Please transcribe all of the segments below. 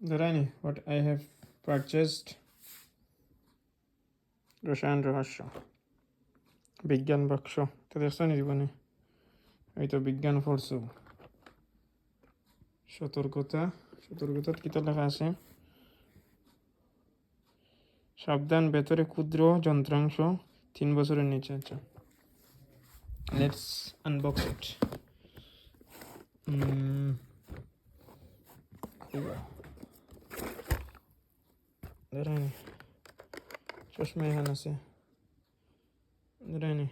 Dharani, what I have purchased রসায়ন রহস্য বিজ্ঞান বাক্স তো দেখছো নি জীবনে এই তো বিজ্ঞান পড়ছো সতর্কতা সতর্কতা কিতা লেখা আছে সাবধান ভেতরে ক্ষুদ্র যন্ত্রাংশ 3 বছরের নিচে আচ্ছা লেটস আনবক্স ইট ধরেনি চশমা এখানে আছে ধরেনি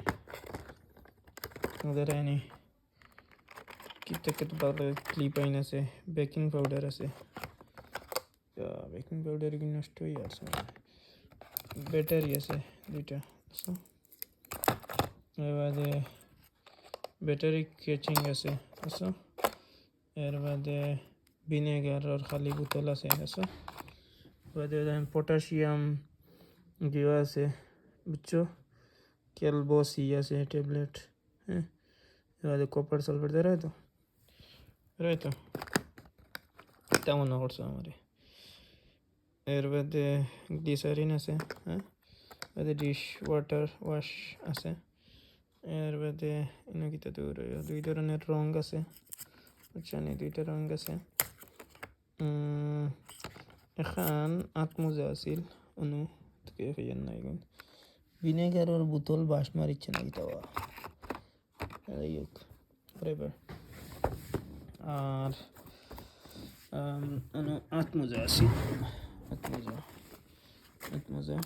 কিতা ভালো ক্লিপ আইন আছে বেকিং পাউডার আছে বেকিং পাউডার কি নষ্ট হয়ে আছে ব্যাটারি আছে দুইটা এর বাদে ব্যাটারি কেচিং আছে এর বাদে ভিনেগার আর খালি বোতল আছে বাদে পটাশিয়াম গিয়ে আছে বুঝছো ক্যালবোসি আছে ট্যাবলেট হ্যাঁ এবার কপার সালফেট দেয় তো তেমন না করছো আমারে এর বাদে গ্লিসারিন আছে হ্যাঁ বাদে ডিশ ওয়াটার ওয়াশ আছে এর বাদে কিতা দুই ধরনের রং আছে জানি দুইটা রং আছে এখন আত্মজা আছিল অনু থেকে ফেয়ার নাই গুণ ভিনেগারের বোতল বাস মারিচ্ছে না কিতা আর আত্মজা আছিল আত্মজা